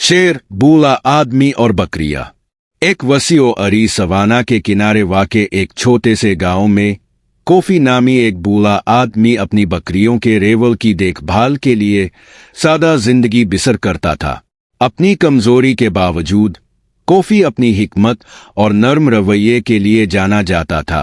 शेर, बूढ़ा आदमी और बकरियां। एक वसीओ अरी सवाना के किनारे वाक़े एक छोटे से गांव में कोफी नामी एक बूढ़ा आदमी अपनी बकरियों के रेवल की देखभाल के लिए सादा जिंदगी बसर करता था। अपनी कमजोरी के बावजूद कोफी अपनी हिकमत और नर्म रवैये के लिए जाना जाता था।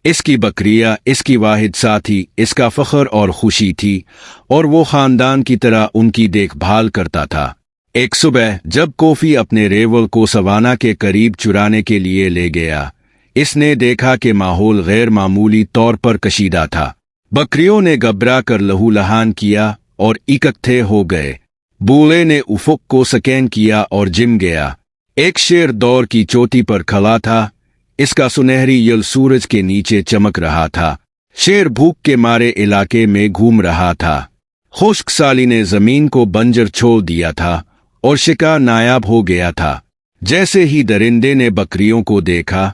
इसकी बकरियां इसकी वाहिद साथी, इसका फख्र और खुशी थी और वो खानदान की तरह उनकी देखभाल करता था। एक सुबह जब कोफी अपने रेवल को सवाना के करीब चुराने के लिए ले गया, इसने देखा कि माहौल गैर मामूली तौर पर कशीदा था। बकरियों ने घबरा कर लहूलुहान किया और इकट्ठे हो गए। बूढ़े ने उफक को स्कैन किया और जिम गया। एक शेर दौर की चोटी पर खड़ा था, इसका सुनहरी यल सूरज के नीचे चमक रहा था। शेर भूख के मारे इलाके में घूम रहा था। खुश्क साली ने जमीन को बंजर छोड़ दिया था और शिकार नायाब हो गया था। जैसे ही दरिंदे ने बकरियों को देखा,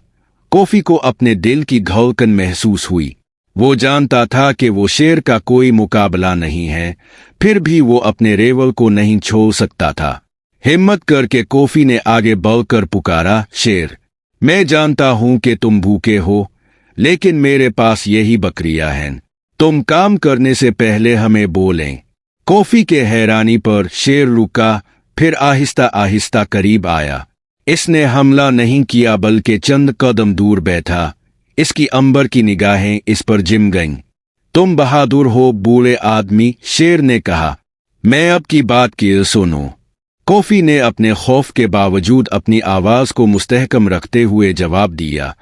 कोफी को अपने दिल की धड़कन महसूस हुई। वो जानता था कि वो शेर का कोई मुकाबला नहीं है, फिर भी वो अपने रेवल को नहीं छोड़ सकता था। हिम्मत करके कोफी ने आगे बढ़कर पुकारा, शेर, मैं जानता हूं कि तुम भूखे हो, लेकिन मेरे पास यही बकरियां हैं। तुम काम करने से पहले हमें बोलें। कोफी के हैरानी पर शेर रुका, फिर आहिस्ता आहिस्ता करीब आया। इसने हमला नहीं किया बल्कि चंद कदम दूर बैठा। इसकी अंबर की निगाहें इस पर जिम गईं। तुम बहादुर हो बूढ़े आदमी, शेर ने कहा। मैं अब की बात की सुनो। कोफी ने अपने खौफ के बावजूद अपनी आवाज को मुस्तहकम रखते हुए जवाब दिया,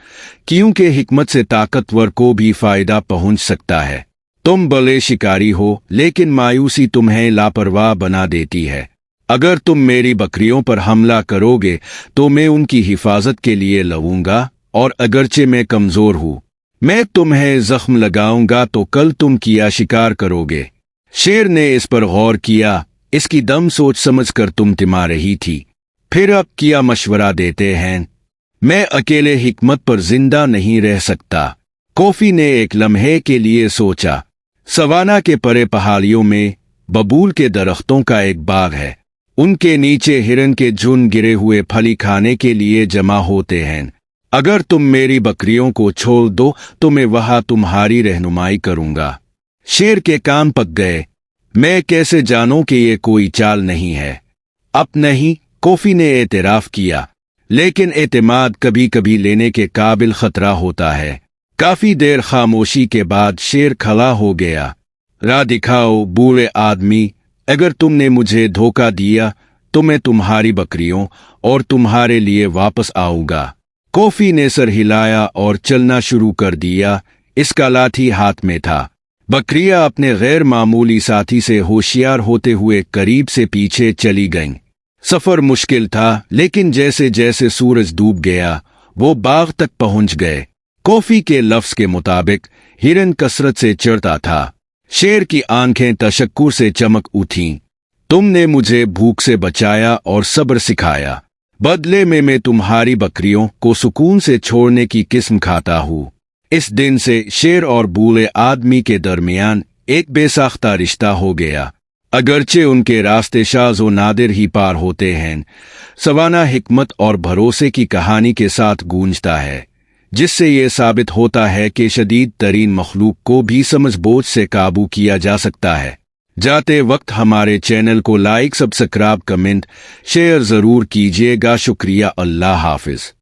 क्योंकि हिकमत से ताकतवर को भी फायदा पहुंच सकता है। तुम भले शिकारी हो, लेकिन मायूसी तुम्हें लापरवाह बना देती है। अगर तुम मेरी बकरियों पर हमला करोगे तो मैं उनकी हिफाजत के लिए लड़ूंगा, और अगरचे मैं कमजोर हूं, मैं तुम्हें जख्म लगाऊंगा तो कल तुम किया शिकार करोगे। शेर ने इस पर गौर किया। इसकी दम सोच समझ कर तुम तिमा रही थी। फिर अब किया मशवरा देते हैं। मैं अकेले हिकमत पर जिंदा नहीं रह सकता। कोफी ने एक लम्हे के लिए सोचा। सवाना के परे पहाड़ियों में बबूल के दरख्तों का एक बाग है। उनके नीचे हिरन के झुंड गिरे हुए फली खाने के लिए जमा होते हैं। अगर तुम मेरी बकरियों को छोड़ दो तो मैं वहां तुम्हारी रहनुमाई करूंगा। शेर के कान पक गए। मैं कैसे जानूं कि ये कोई चाल नहीं है? अब नहीं, कोफी ने एतराफ किया, लेकिन एतमाद कभी कभी लेने के काबिल खतरा होता है। काफी देर खामोशी के बाद शेर खड़ा हो गया। राह दिखाओ बूढ़े आदमी, अगर तुमने मुझे धोखा दिया तो मैं तुम्हारी बकरियों और तुम्हारे लिए वापस आऊंगा। कोफी ने सर हिलाया और चलना शुरू कर दिया। इसका लाठी हाथ में था। बकरियां अपने गैर मामूली साथी से होशियार होते हुए करीब से पीछे चली गईं। सफर मुश्किल था, लेकिन जैसे जैसे सूरज डूब गया वो बाग तक पहुंच गए। कोफी के लफ्ज के मुताबिक हिरन कसरत से चढ़ता था। शेर की आंखें तशक्कुर से चमक उठीं। तुमने मुझे भूख से बचाया और सब्र सिखाया। बदले में मैं तुम्हारी बकरियों को सुकून से छोड़ने की किस्म खाता हूँ। इस दिन से शेर और बूढ़े आदमी के दरमियान एक बेसाख्ता रिश्ता हो गया। अगरचे उनके रास्ते शाज़ व नादिर ही पार होते हैं, सवाना हिकमत और भरोसे की कहानी के साथ गूंजता है, जिससे ये साबित होता है कि शदीद तरीन मखलूक को भी समझ बूझ से काबू किया जा सकता है। जाते वक्त हमारे चैनल को लाइक, सब्सक्राइब, कमेंट, शेयर ज़रूर कीजिएगा। शुक्रिया। अल्लाह हाफिज।